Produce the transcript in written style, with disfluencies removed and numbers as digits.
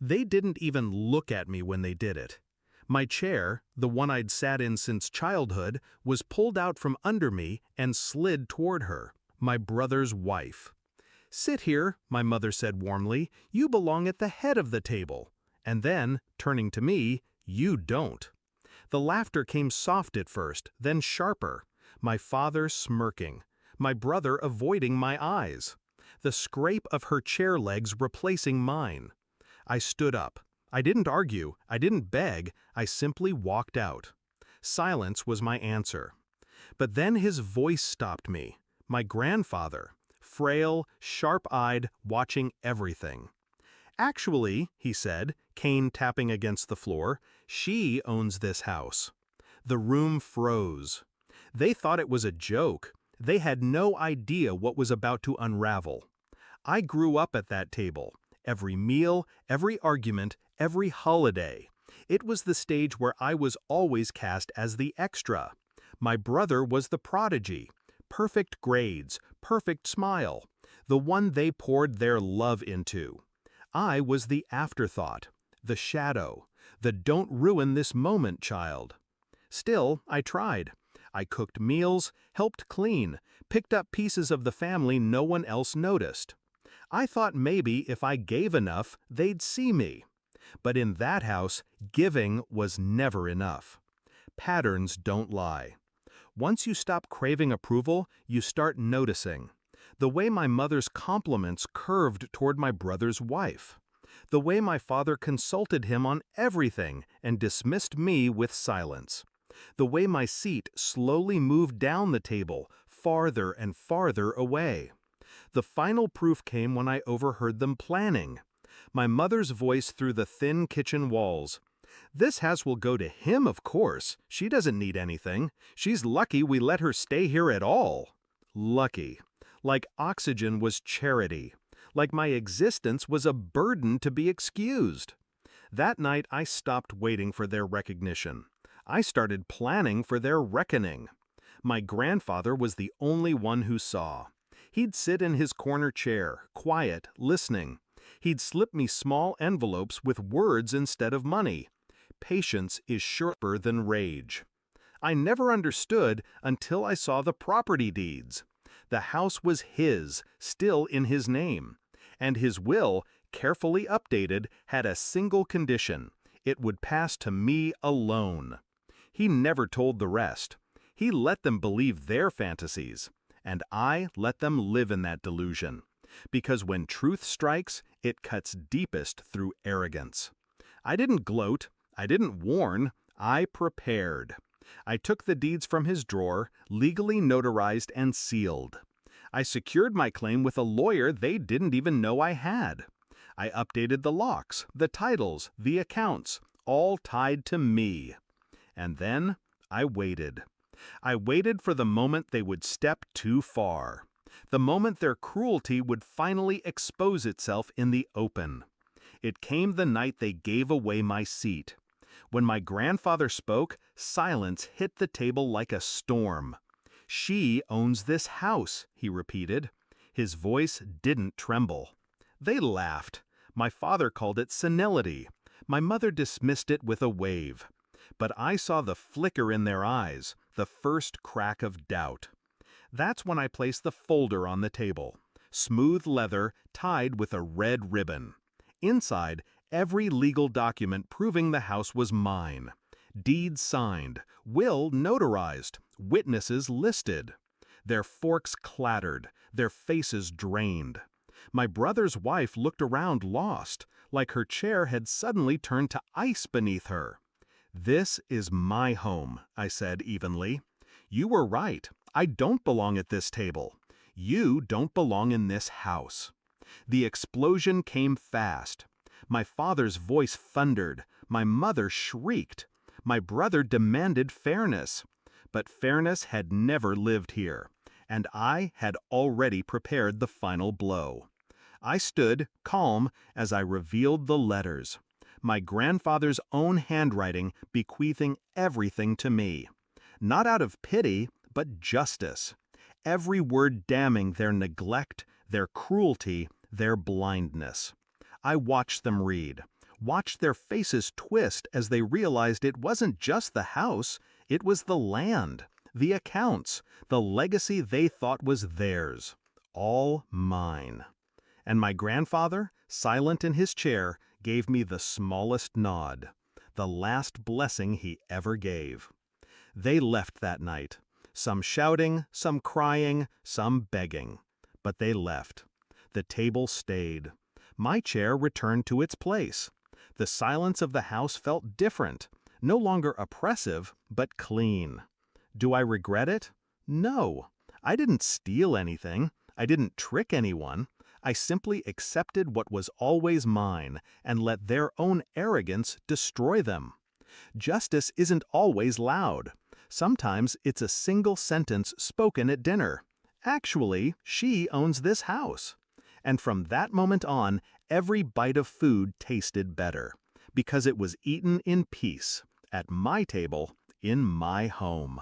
They didn't even look at me when they did it. My chair, the one I'd sat in since childhood, was pulled out from under me and slid toward her, my brother's wife. "Sit here," my mother said warmly. "You belong at the head of the table." And then, turning to me, "You don't." The laughter came soft at first, then sharper. My father smirking. My brother avoiding my eyes. The scrape of her chair legs replacing mine. I stood up. I didn't argue, I didn't beg, I simply walked out. Silence was my answer. But then his voice stopped me. My grandfather, frail, sharp-eyed, watching everything. "Actually," he said, cane tapping against the floor, "she owns this house." The room froze. They thought it was a joke. They had no idea what was about to unravel. I grew up at that table. Every meal, every argument, every holiday. It was the stage where I was always cast as the extra. My brother was the prodigy. Perfect grades, perfect smile. The one they poured their love into. I was the afterthought, the shadow, the "don't ruin this moment" child. Still, I tried. I cooked meals, helped clean, picked up pieces of the family no one else noticed. I thought maybe if I gave enough, they'd see me. But in that house, giving was never enough. Patterns don't lie. Once you stop craving approval, you start noticing. The way my mother's compliments curved toward my brother's wife. The way my father consulted him on everything and dismissed me with silence. The way my seat slowly moved down the table, farther and farther away. The final proof came when I overheard them planning. My mother's voice through the thin kitchen walls. "This house will go to him, of course. She doesn't need anything. She's lucky we let her stay here at all." Lucky. Like oxygen was charity. Like my existence was a burden to be excused. That night I stopped waiting for their recognition. I started planning for their reckoning. My grandfather was the only one who saw. He'd sit in his corner chair, quiet, listening. He'd slip me small envelopes with words instead of money. Patience is sharper than rage. I never understood until I saw the property deeds. The house was his, still in his name. And his will, carefully updated, had a single condition. It would pass to me alone. He never told the rest. He let them believe their fantasies. And I let them live in that delusion. Because when truth strikes, it cuts deepest through arrogance. I didn't gloat. I didn't warn. I prepared. I took the deeds from his drawer, legally notarized and sealed. I secured my claim with a lawyer they didn't even know I had. I updated the locks, the titles, the accounts, all tied to me. And then I waited. I waited for the moment they would step too far. The moment their cruelty would finally expose itself in the open. It came the night they gave away my seat. When my grandfather spoke, silence hit the table like a storm. "She owns this house," he repeated. His voice didn't tremble. They laughed. My father called it senility. My mother dismissed it with a wave. But I saw the flicker in their eyes, the first crack of doubt. That's when I placed the folder on the table. Smooth leather, tied with a red ribbon. Inside, every legal document proving the house was mine. Deeds signed, will notarized, witnesses listed. Their forks clattered, their faces drained. My brother's wife looked around lost, like her chair had suddenly turned to ice beneath her. "This is my home," I said evenly. "You were right. I don't belong at this table. You don't belong in this house." The explosion came fast. My father's voice thundered. My mother shrieked. My brother demanded fairness. But fairness had never lived here, and I had already prepared the final blow. I stood, calm, as I revealed the letters. My grandfather's own handwriting bequeathing everything to me. Not out of pity, but justice. Every word damning their neglect, their cruelty, their blindness. I watched them read. watched their faces twist as they realized it wasn't just the house, it was the land, the accounts, the legacy they thought was theirs. All mine. And my grandfather, silent in his chair, gave me the smallest nod, the last blessing he ever gave. They left that night, some shouting, some crying, some begging. But they left. The table stayed. My chair returned to its place. The silence of the house felt different, no longer oppressive, but clean. Do I regret it? No. I didn't steal anything. I didn't trick anyone. I simply accepted what was always mine and let their own arrogance destroy them. Justice isn't always loud. Sometimes it's a single sentence spoken at dinner. Actually, she owns this house. And from that moment on, every bite of food tasted better, because it was eaten in peace, at my table, in my home.